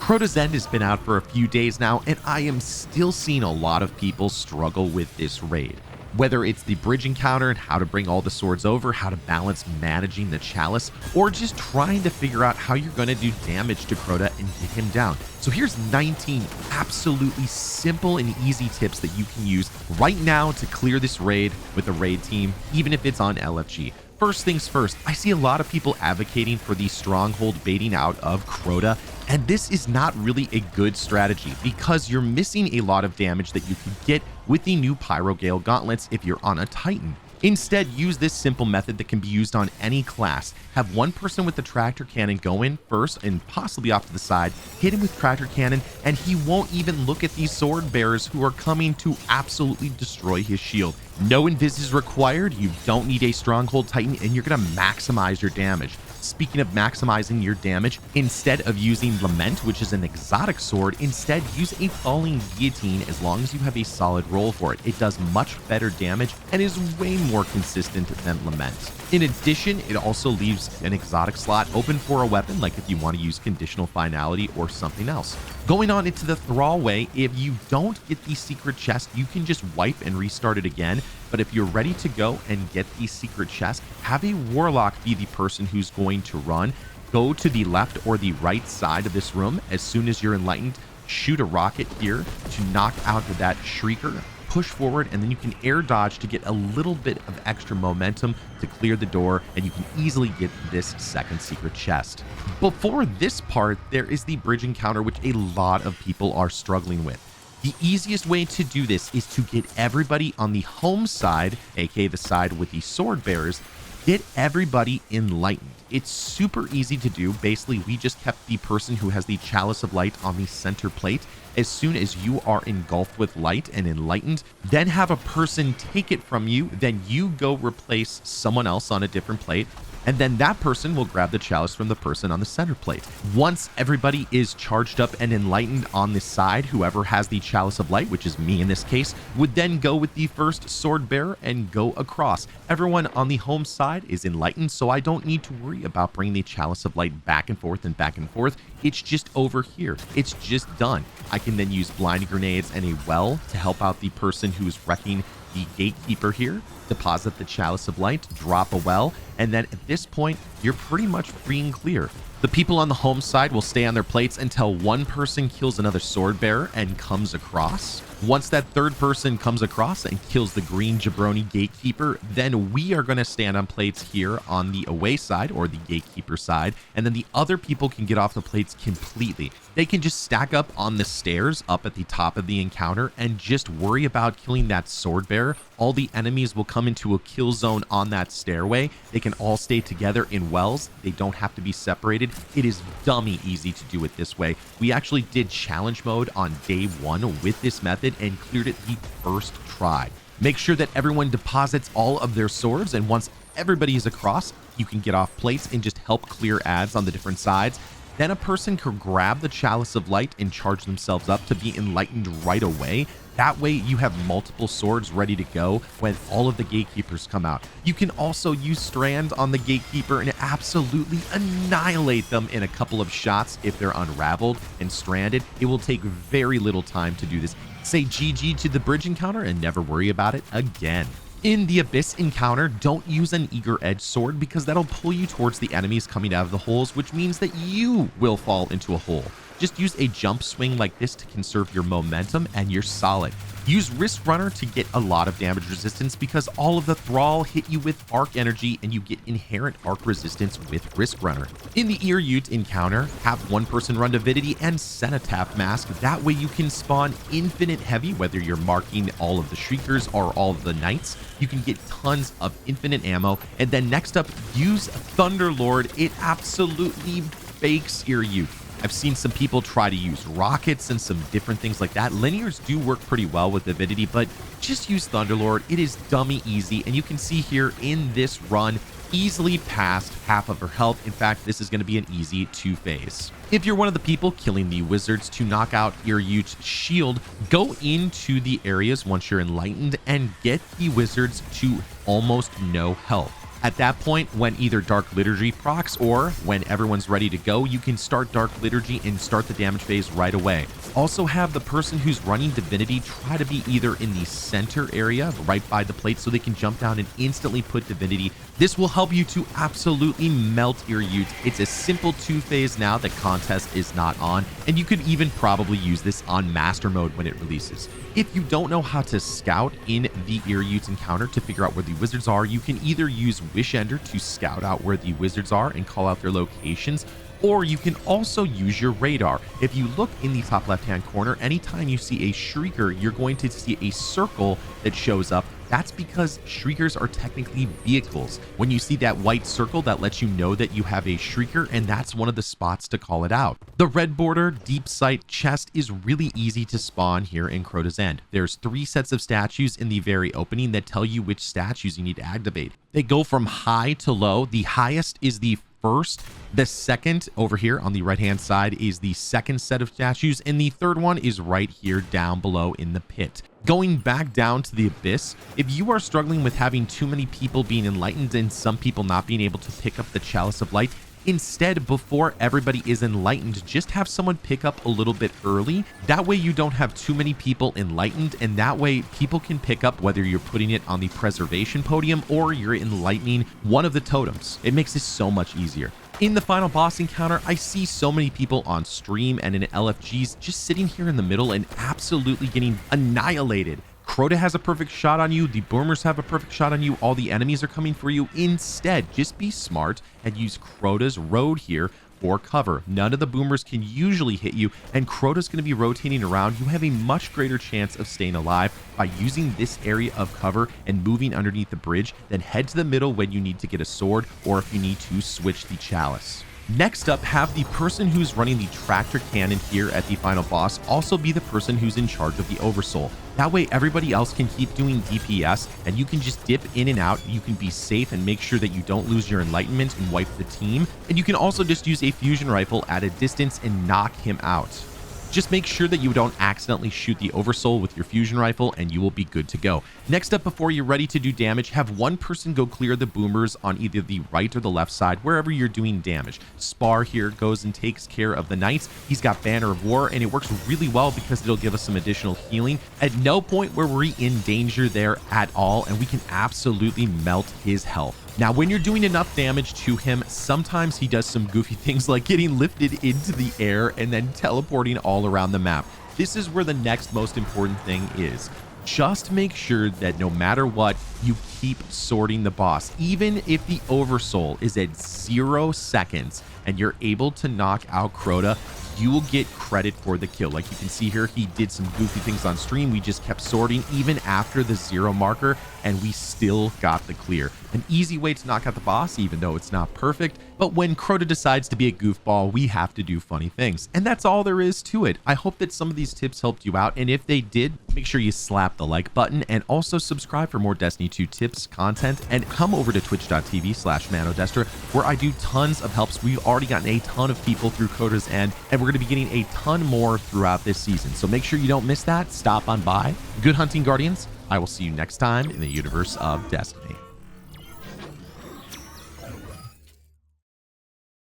Crota's End has been out for a few days now, and I am still seeing a lot of people struggle with this raid. Whether it's the bridge encounter and how to bring all the swords over, how to balance managing the chalice, or just trying to figure out how you're going to do damage to Crota and get him down. So here's 19 absolutely simple and easy tips that you can use right now to clear this raid with the raid team, even if it's on LFG. First things first, I see a lot of people advocating for the stronghold baiting out of Crota, and this is not really a good strategy because you're missing a lot of damage that you could get with the new Pyrogale gauntlets if you're on a Titan. Instead, use this simple method that can be used on any class. Have one person with the tractor cannon go in first and possibly off to the side, hit him with tractor cannon, and he won't even look at these sword bearers who are coming to absolutely destroy his shield. No invis is required, you don't need a stronghold Titan, and you're going to maximize your damage. Speaking of maximizing your damage, instead of using Lament, which is an exotic sword, instead use a falling guillotine as long as you have a solid roll for it. It does much better damage and is way more consistent than Lament. In addition, it also leaves an exotic slot open for a weapon, like if you want to use conditional finality or something else. Going on into the Thrallway, if you don't get the secret chest, you can just wipe and restart it again. But if you're ready to go and get the secret chest, have a warlock be the person who's going to run. Go to the left or the right side of this room. As soon as you're enlightened, shoot a rocket here to knock out that shrieker. Push forward, and then you can air dodge to get a little bit of extra momentum to clear the door, and you can easily get this second secret chest. Before this part, there is the bridge encounter, which a lot of people are struggling with. The easiest way to do this is to get everybody on the home side, aka the side with the sword bearers, get everybody enlightened. It's super easy to do. Basically, we just kept the person who has the Chalice of Light on the center plate. As soon as you are engulfed with light and enlightened, then have a person take it from you, then you go replace someone else on a different plate, and then that person will grab the chalice from the person on the center plate. Once everybody is charged up and enlightened on this side, whoever has the Chalice of Light, which is me in this case, would then go with the first sword bearer and go across. Everyone on the home side is enlightened, so I don't need to worry about bringing the Chalice of Light back and forth and back and forth. It's just over here. It's just done. I can then use blinding grenades and a well to help out the person who's wrecking the gatekeeper here. Deposit the Chalice of Light, drop a well, and then at this point, you're pretty much free and clear. The people on the home side will stay on their plates until one person kills another sword bearer and comes across. Once that third person comes across and kills the green jabroni gatekeeper, then we are going to stand on plates here on the away side or the gatekeeper side, and then the other people can get off the plates completely. They can just stack up on the stairs up at the top of the encounter and just worry about killing that sword bearer. All the enemies will come into a kill zone on that stairway. They can all stay together in wells. They don't have to be separated. It is dummy easy to do it this way. We actually did challenge mode on day 1 with this method and cleared it the first try. Make sure that everyone deposits all of their swords, and once everybody is across, you can get off plates and just help clear ads on the different sides. Then a person could grab the Chalice of Light and charge themselves up to be enlightened right away. That way you have multiple swords ready to go when all of the gatekeepers come out. You can also use strands on the gatekeeper and absolutely annihilate them in a couple of shots if they're unraveled and stranded. It will take very little time to do this. Say GG to the bridge encounter and never worry about it again. In the Abyss encounter, don't use an Eager Edge sword because that'll pull you towards the enemies coming out of the holes, which means that you will fall into a hole. Just use a jump swing like this to conserve your momentum and you're solid. Use Risk Runner to get a lot of damage resistance because all of the Thrall hit you with arc energy and you get inherent arc resistance with Risk Runner. In the Ear-Ute encounter, have one person run Divinity and Cenotaph Mask. That way you can spawn infinite heavy, whether you're marking all of the Shriekers or all of the Knights. You can get tons of infinite ammo. And then next up, use Thunderlord. It absolutely bakes Ear-Ute. I've seen some people try to use rockets and some different things like that. Linears do work pretty well with Divinity, but just use Thunderlord. It is dummy easy, and you can see here in this run, easily past half of her health. In fact, this is going to be an easy 2-phase. If you're one of the people killing the wizards to knock out Ear-Ute's shield, go into the areas once you're enlightened and get the wizards to almost no health. At that point, when either Dark Liturgy procs or when everyone's ready to go, you can start Dark Liturgy and start the damage phase right away. Also have the person who's running Divinity try to be either in the center area, right by the plate, so they can jump down and instantly put Divinity. This will help you to absolutely melt your Utes. It's a simple 2-phase now that Contest is not on, and you could even probably use this on Master Mode when it releases. If you don't know how to scout in the Ear Utes encounter to figure out where the wizards are, you can either use Wish Ender to scout out where the wizards are and call out their locations, or you can also use your radar. If you look in the top left-hand corner, anytime you see a Shrieker, you're going to see a circle that shows up. That's because Shriekers are technically vehicles. When you see that white circle, that lets you know that you have a Shrieker, and that's one of the spots to call it out. The red border deep sight chest is really easy to spawn here in Crota's End. There's 3 sets of statues in the very opening that tell you which statues you need to activate. They go from high to low. The highest is the first. The second over here on the right hand side is the second set of statues, and the third one is right here down below in the pit. Going back down to the abyss, if you are struggling with having too many people being enlightened and some people not being able to pick up the Chalice of Light, instead, before everybody is enlightened, just have someone pick up a little bit early. That way you don't have too many people enlightened, and that way people can pick up whether you're putting it on the preservation podium or you're enlightening one of the totems. It makes this so much easier. In the final boss encounter, I see so many people on stream and in LFGs just sitting here in the middle and absolutely getting annihilated. Crota has a perfect shot on you, the boomers have a perfect shot on you, all the enemies are coming for you. Instead, just be smart and use Crota's Road here for cover. None of the boomers can usually hit you, and Crota's going to be rotating around. You have a much greater chance of staying alive by using this area of cover and moving underneath the bridge, then head to the middle when you need to get a sword or if you need to switch the chalice. Next up, have the person who's running the tractor cannon here at the final boss also be the person who's in charge of the Oversoul. That way everybody else can keep doing DPS and you can just dip in and out. You can be safe and make sure that you don't lose your enlightenment and wipe the team. And you can also just use a fusion rifle at a distance and knock him out. Just make sure that you don't accidentally shoot the Oversoul with your fusion rifle and you will be good to go. Next up, before you're ready to do damage, have one person go clear the boomers on either the right or the left side, wherever you're doing damage. Spar here goes and takes care of the knights. He's got Banner of War, and it works really well because it'll give us some additional healing. At no point were we in danger there at all, and we can absolutely melt his health. Now, when you're doing enough damage to him, sometimes he does some goofy things like getting lifted into the air and then teleporting all around the map. This is where the next most important thing is. Just make sure that no matter what, you keep sorting the boss. Even if the Oversoul is at 0 seconds and you're able to knock out Crota, you will get credit for the kill. Like you can see here, he did some goofy things on stream. We just kept sorting even after the 0 marker, and we still got the clear. An easy way to knock out the boss, even though it's not perfect. But when Crota decides to be a goofball, we have to do funny things. And that's all there is to it. I hope that some of these tips helped you out. And if they did, make sure you slap the like button and also subscribe for more Destiny 2 tips, content, and come over to twitch.tv/ManoDestra, where I do tons of helps. We've already gotten a ton of people through Crota's End, and we're going to be getting a ton more throughout this season. So make sure you don't miss that. Stop on by. Good hunting, Guardians. I will see you next time in the universe of Destiny.